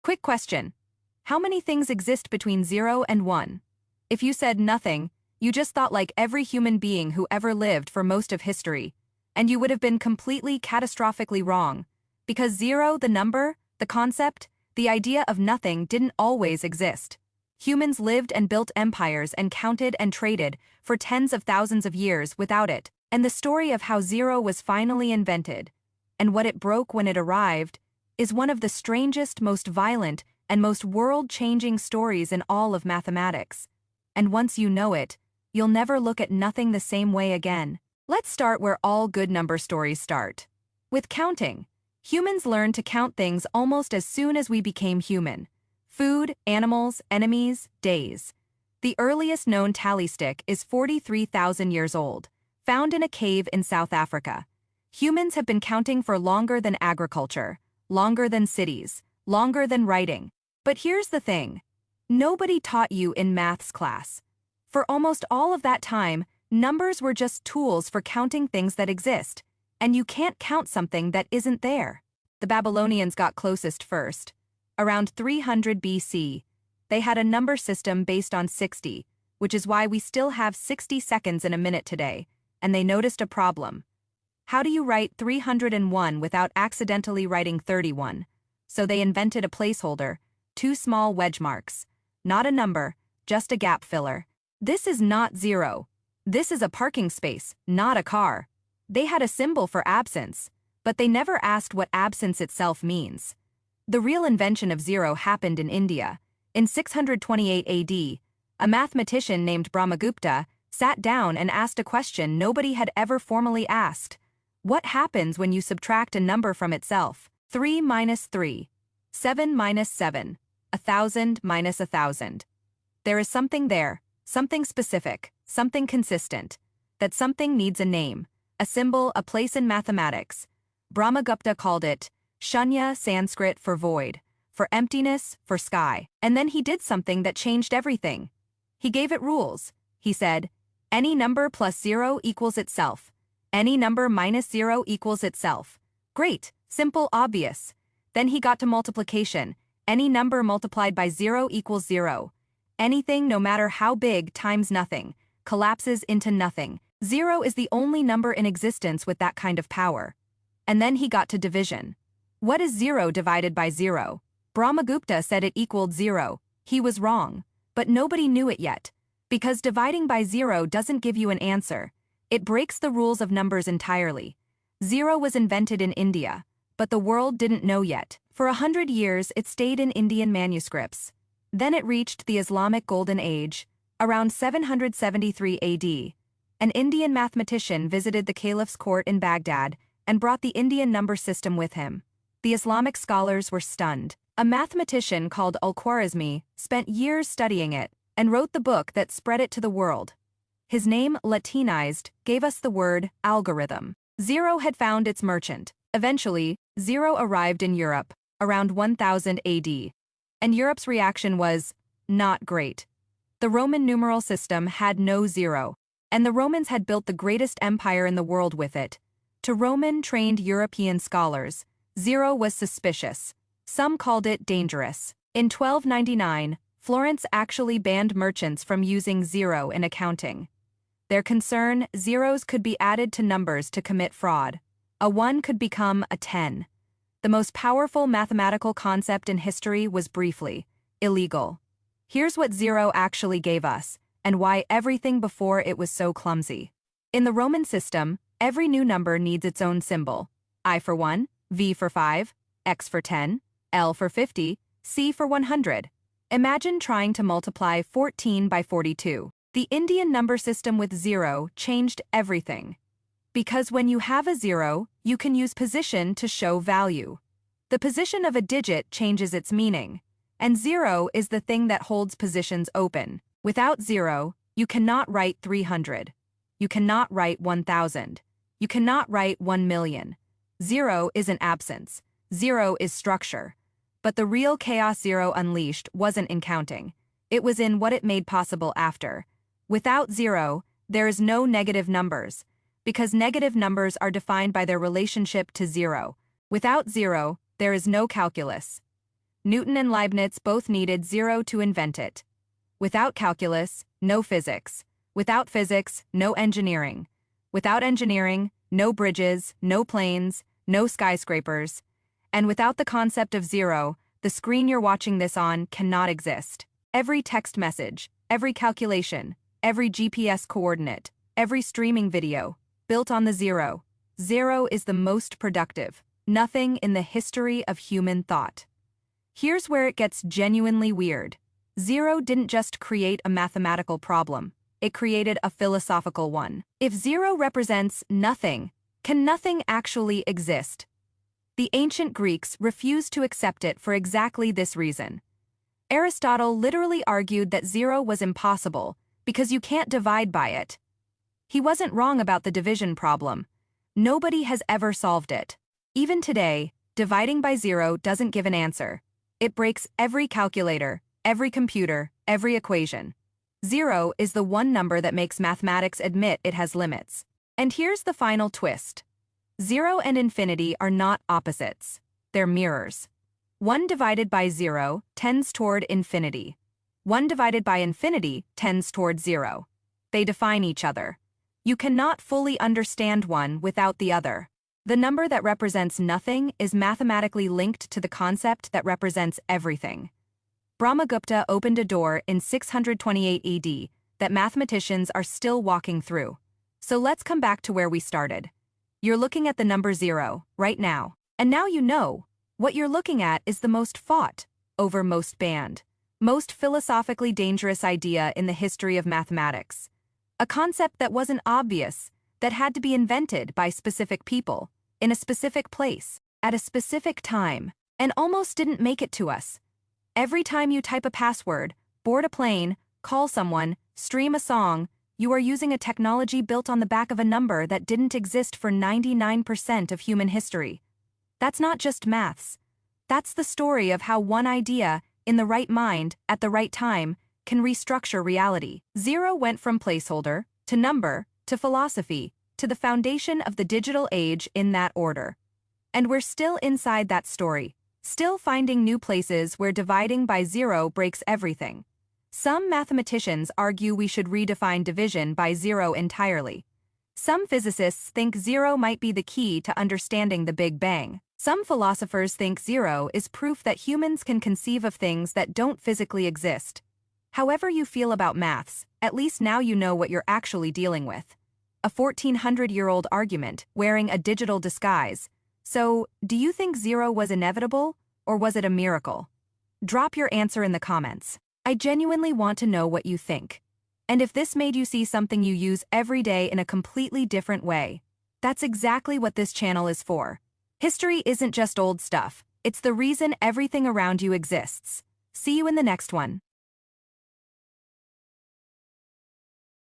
Quick question. How many things exist between 0 and 1? If you said nothing, you just thought like every human being who ever lived for most of history, and you would have been completely catastrophically wrong, because 0, the number, the concept, the idea of nothing didn't always exist. Humans lived and built empires and counted and traded for tens of thousands of years without it, and the story of how 0 was finally invented, and what it broke when it arrived, is one of the strangest, most violent, and most world-changing stories in all of mathematics. And once you know it, you'll never look at nothing the same way again. Let's start where all good number stories start. With counting. Humans learned to count things almost as soon as we became human. Food, animals, enemies, days. The earliest known tally stick is 43,000 years old, found in a cave in South Africa. Humans have been counting for longer than agriculture, longer than cities, longer than writing. But here's the thing. Nobody taught you in maths class. For almost all of that time, numbers were just tools for counting things that exist, and you can't count something that isn't there. The Babylonians got closest first. Around 300 BC, they had a number system based on 60, which is why we still have 60 seconds in a minute today, and they noticed a problem. How do you write 301 without accidentally writing 31? So they invented a placeholder, 2 small wedge marks. Not a number, just a gap filler. This is not 0. This is a parking space, not a car. They had a symbol for absence, but they never asked what absence itself means. The real invention of 0 happened in India. In 628 AD, a mathematician named Brahmagupta sat down and asked a question nobody had ever formally asked. What happens when you subtract a number from itself? 3 minus 3. 7 minus 7. 1,000 minus 1,000. There is something there, something specific, something consistent. That something needs a name, a symbol, a place in mathematics. Brahmagupta called it Shunya, Sanskrit for void, for emptiness, for sky. And then he did something that changed everything. He gave it rules. He said, any number plus 0 equals itself. Any number minus 0 equals itself. Great, simple, obvious. Then he got to multiplication. Any number multiplied by 0 equals 0. Anything, no matter how big, times nothing, collapses into nothing. 0 is the only number in existence with that kind of power. And then he got to division. What is 0 divided by 0? Brahmagupta said it equaled 0. He was wrong. But nobody knew it yet. Because dividing by 0 doesn't give you an answer. It breaks the rules of numbers entirely. 0 was invented in India, but the world didn't know yet. For 100 years, it stayed in Indian manuscripts. Then it reached the Islamic Golden Age, around 773 AD. An Indian mathematician visited the caliph's court in Baghdad and brought the Indian number system with him. The Islamic scholars were stunned. A mathematician called Al-Khwarizmi spent years studying it and wrote the book that spread it to the world. His name, Latinized, gave us the word algorithm. 0 had found its merchant. Eventually, 0 arrived in Europe, around 1000 AD. And Europe's reaction was not great. The Roman numeral system had no 0, and the Romans had built the greatest empire in the world with it. To Roman-trained European scholars, 0 was suspicious. Some called it dangerous. In 1299, Florence actually banned merchants from using 0 in accounting. Their concern, zeros could be added to numbers to commit fraud. A 1 could become a 10. The most powerful mathematical concept in history was briefly illegal. Here's what 0 actually gave us, and why everything before it was so clumsy. In the Roman system, every new number needs its own symbol. I for 1, V for 5, X for 10, L for 50, C for 100. Imagine trying to multiply 14 by 42. The Indian number system with 0 changed everything. Because when you have a 0, you can use position to show value. The position of a digit changes its meaning, and 0 is the thing that holds positions open. Without 0, you cannot write 300. You cannot write 1,000. You cannot write 1,000,000. 0 is an absence. 0 is structure. But the real chaos 0 unleashed wasn't in counting. It was in what it made possible after. Without 0, there is no negative numbers, because negative numbers are defined by their relationship to 0. Without 0, there is no calculus. Newton and Leibniz both needed zero to invent it. Without calculus, no physics. Without physics, no engineering. Without engineering, no bridges, no planes, no skyscrapers. And without the concept of zero, the screen you're watching this on cannot exist. Every text message, every calculation, every GPS coordinate, every streaming video, built on the zero. Zero is the most productive, nothing in the history of human thought. Here's where it gets genuinely weird. Zero didn't just create a mathematical problem, it created a philosophical one. If zero represents nothing, can nothing actually exist? The ancient Greeks refused to accept it for exactly this reason. Aristotle literally argued that zero was impossible because you can't divide by it. He wasn't wrong about the division problem. Nobody has ever solved it. Even today, dividing by zero doesn't give an answer. It breaks every calculator, every computer, every equation. Zero is the one number that makes mathematics admit it has limits. And here's the final twist. Zero and infinity are not opposites. They're mirrors. 1 divided by 0 tends toward infinity. 1 divided by infinity tends toward 0. They define each other. You cannot fully understand one without the other. The number that represents nothing is mathematically linked to the concept that represents everything. Brahmagupta opened a door in 628 AD that mathematicians are still walking through. So let's come back to where we started. You're looking at the number 0 right now. And now you know. What you're looking at is the most fought, over most banned, most philosophically dangerous idea in the history of mathematics. A concept that wasn't obvious, that had to be invented by specific people, in a specific place, at a specific time, and almost didn't make it to us. Every time you type a password, board a plane, call someone, stream a song, you are using a technology built on the back of a number that didn't exist for 99% of human history. That's not just maths. That's the story of how one idea, in the right mind, at the right time, can restructure reality. Zero went from placeholder, to number, to philosophy, to the foundation of the digital age in that order. And we're still inside that story, still finding new places where dividing by zero breaks everything. Some mathematicians argue we should redefine division by zero entirely. Some physicists think zero might be the key to understanding the Big Bang. Some philosophers think zero is proof that humans can conceive of things that don't physically exist. However you feel about maths, at least now you know what you're actually dealing with. A 1400-year-old argument wearing a digital disguise. So, do you think zero was inevitable, or was it a miracle? Drop your answer in the comments. I genuinely want to know what you think. And if this made you see something you use every day in a completely different way, that's exactly what this channel is for. History isn't just old stuff, it's the reason everything around you exists. See you in the next one.